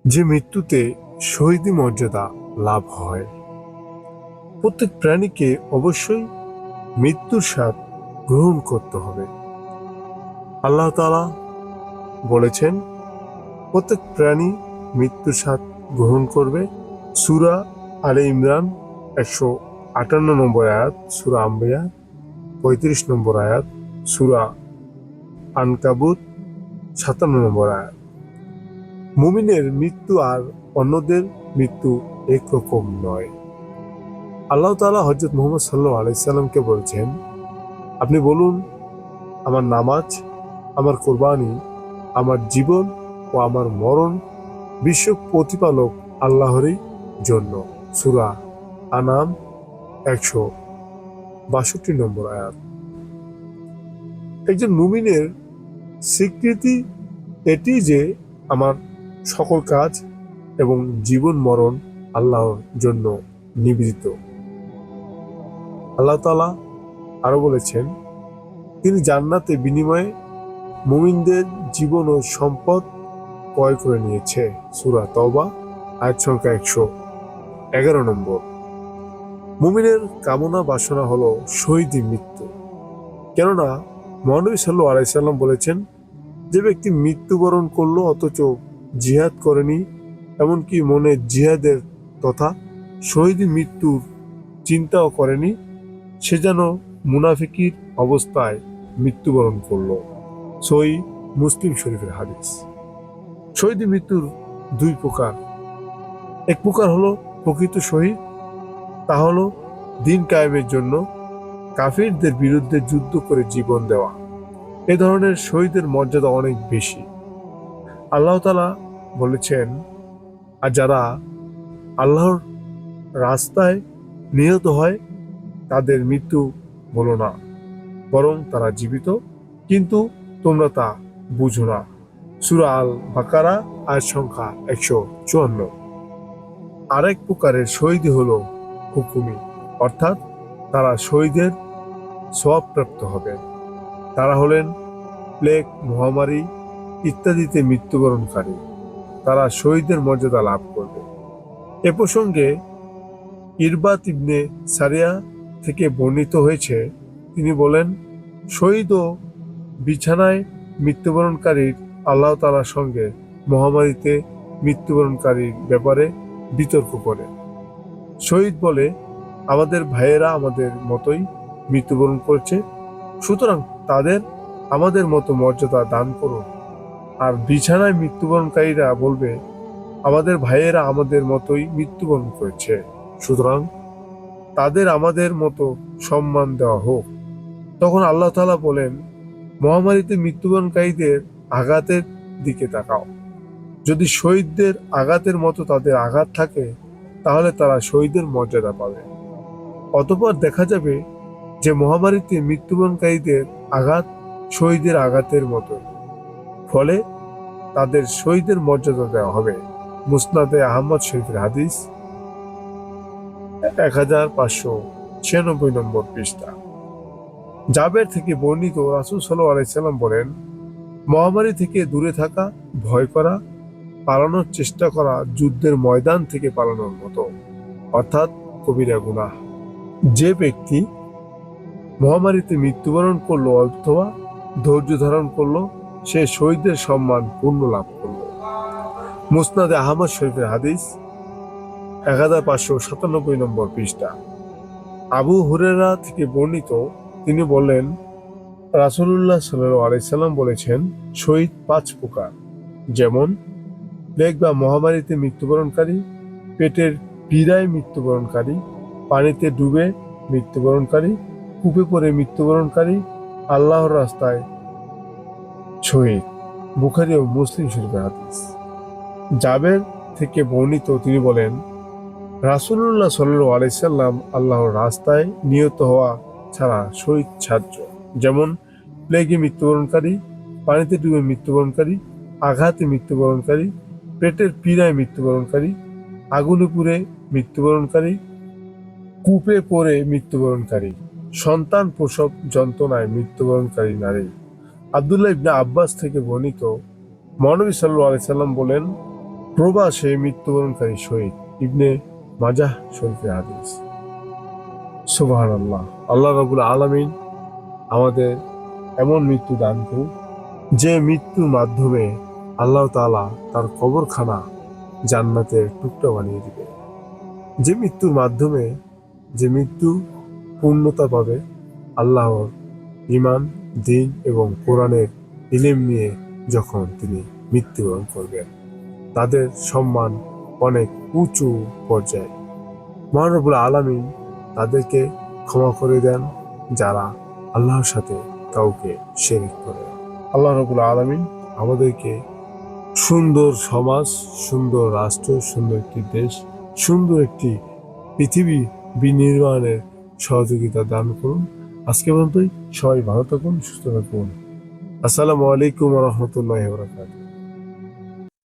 যে মৃত্যুতে শহীদি মর্যাদা লাভ হয়। প্রত্যেক প্রাণীকে অবশ্যই মৃত্যুর স্বাদ গ্রহণ করতে হবে। আল্লাহ তাআলা বলেছেন প্রত্যেক প্রাণী মৃত্যুর স্বাদ গ্রহণ করবে। সূরা আলে ইমরান 158 নম্বর আয়াত, সূরা আম্বিয়া 35 নম্বর আয়াত, সূরা আনকাবুত 57 নম্বর আয়াত। মুমিনের মৃত্যু আর অন্যদের মৃত্যু একরকম নয়। আল্লাহ তাআলা হযরত মুহাম্মদ সাল্লাল্লাহু আলাইহি সাল্লামকে বলছেন, আপনি বলুন, আমার নামাজ, আমার কোরবানি, আমার জীবন ও আমার মরণ বিশ্ব প্রতিপালক আল্লাহরই জন্য। সূরা আনাম 162 নম্বর আয়াত। একজন মুমিনের স্বীকৃতি এটি যে আমার সকল কাজ এবং জীবন মরণ আল্লাহর জন্য নিবেদিত। আল্লাহ তাআলা আরো বলেছেন, তিনি জান্নাতে বিনিময়ে মুমিনদের জীবন ও সম্পদ ক্রয় করে নিয়েছে। সূরা তওবা আয়াত সংখ্যা 111 নম্বর। মুমিনের কামনা বাসনা হলো শহীদি মৃত্যু। কেননা মহানবী সাল্লাল্লাহু আলাইহি সাল্লাম বলেছেন, যে ব্যক্তি মৃত্যুবরণ করলো অথচ জিহাদ করেনি, এমনকি মনে জিহাদের তথা শহীদি মৃত্যুর চিন্তাও করেনি, সে যেন মুনাফিকির অবস্থায় মৃত্যুবরণ করলো। সহিহ মুসলিম শরীফের হাদিস। শহীদি মৃত্যুর দুই প্রকার। এক প্রকার হলো প্রকৃত শহীদ, তা হলো দিন কায়েমের জন্য কাফিরদের বিরুদ্ধে যুদ্ধ করে জীবন দেওয়া। এ ধরনের শহীদের মর্যাদা অনেক বেশি। আল্লাহ তাআলা বলেছেন, আর যারা আল্লাহর রাস্তায় নিহত হয় তাদের মৃত্যু বলো না, বরং তারা জীবিত, কিন্তু তোমরা তা বুঝো না। সূরা আল বাকারা আয়াত সংখ্যা 154। আরেক প্রকারের শহীদ হলো হুকুমি, অর্থাৎ তারা শহীদের সওয়াবপ্রাপ্ত হবেন। তারা হলেন প্লেগ, মহামারী ইত্যাদিতে মৃত্যুবরণকারী। তারা শহীদের মর্যাদা লাভ করবে। এ প্রসঙ্গে ইরবাত ইবনে সারিয়া থেকে বর্ণিত হয়েছে, তিনি বলেন, শহীদ ও বিছানায় মৃত্যুবরণকারীর আল্লাহ তাআলার সঙ্গে মহামারীতে মৃত্যুবরণকারীর ব্যাপারে বিতর্ক করে। শহীদ বলে, আমাদের ভাইয়েরা আমাদের মতোই মৃত্যুবরণ করছে, সুতরাং তাদের আমাদের মতো মর্যাদা দান করুন। আর বিছানায় মৃত্যুবরণকারীরা বলবে, আমাদের ভাইয়েরা আমাদের মতোই মৃত্যুবরণ করেছে, সুতরাং তাদের আমাদের মতো সম্মান দেওয়া হোক। তখন আল্লাহ তাআলা বলেন, মহামারীতে মৃত্যুবরণকারীদের আঘাতের দিকে তাকাও। যদি শহীদদের আঘাতের মতো তাদের আঘাত থাকে, তাহলে তারা শহীদের মর্যাদা পাবে। অতঃপর দেখা যাবে যে মহামারীতে মৃত্যুবরণকারীদের আঘাত শহীদের আঘাতের মতো, ফলে তাদের শহীদের মর্যাদা দেওয়া হবে। মুসনাদে আহমদ শরীফের হাদিস 1596 নম্বর পৃষ্ঠা। জাবের থেকে বর্ণিত, রাসূল সাল্লাল্লাহু আলাইহি সাল্লাম বলেন, মহামারী থেকে দূরে থাকা, ভয় করা, পালানোর চেষ্টা করা যুদ্ধের ময়দান থেকে পালানোর মতো, অর্থাৎ কবিরা গুনাহ। যে ব্যক্তি মহামারীতে মৃত্যুবরণ করলো অথবা ধৈর্য ধারণ করলো, সে শহীদের সম্মান পূর্ণ লাভ করলো। মুসনাদে আহমদ শরীফের হাদিস 1597 নম্বর পৃষ্ঠা। আবু হুরায়রা থেকে বর্ণিত, তিনি বললেন, রাসূলুল্লাহ সাল্লাল্লাহু আলাইহি সাল্লাম বলেছেন, শহীদ 5 প্রকার, যেমন প্লেগ বা মহামারীতে মৃত্যুবরণকারী, পেটের পীড়ায় মৃত্যুবরণকারী, পানিতে ডুবে মৃত্যুবরণকারী, কূপে পড়ে মৃত্যুবরণকারী, আল্লাহর রাস্তায় শহীদ। বুখারী ও মুসলিম শরীফের হাদিস। জাবের থেকে বর্ণিত, তিনি বলেন, রাসূলুল্লাহ সাল্লাল্লাহু আলাইহি সাল্লাম আল্লাহর রাস্তায় নিহত হওয়া ছাড়া শহীদ সাহায্য, যেমন প্লেগে মৃত্যুবরণকারী, পানিতে ডুবে মৃত্যুবরণকারী, আঘাতে মৃত্যুবরণকারী, পেটের পীড়ায় মৃত্যুবরণকারী, আগুনে পুড়ে মৃত্যুবরণকারী, কূপে পড়ে মৃত্যুবরণকারী, সন্তান প্রসব যন্ত্রণায় মৃত্যুবরণকারী নারী। আব্দুল্লাহ ইবনে আব্বাস থেকে বর্ণিত, মহানবী সাল্লাল্লাহু আলাইহি সাল্লাম বলেন, প্রবাসে মৃত্যুবরণকারী শহীদ, ইবনে মাজাহ শরীফের হাদিস। সুবহানাল্লাহ। আল্লাহ রাব্বুল আলামিন আমাদের এমন মৃত্যু দান করুন যে মৃত্যুর মাধ্যমে আল্লাহ তাআলা তার কবরখানা জান্নাতের টুকরা বানিয়ে দিবে। যে মৃত্যুর মাধ্যমে যে মৃত্যু পূর্ণতা পাবে আল্লাহর ঈমান, দ্বীন এবং কোরআনের ইলম নিয়ে যখন তিনি মৃত্যুবরণ করবেন, তাদের সম্মান অনেক উঁচু পর্যায়ে। মহান রব্বুল আলামিন তাদেরকে ক্ষমা করে দেন যারা আল্লাহর সাথে কাউকে শিরক করে। আল্লাহ রব্বুল আলামিন আমাদেরকে সুন্দর সমাজ, সুন্দর রাষ্ট্র, সুন্দর একটি দেশ, সুন্দর একটি পৃথিবী বিনির্মাণের সহযোগিতা দান করুন। আজকে পর্যন্তই। সবাই ভালো থাকুন, সুস্থ থাকুন। আসসালামু আলাইকুম ওয়া রাহমাতুল্লাহি ওয়া বারাকাতুহু।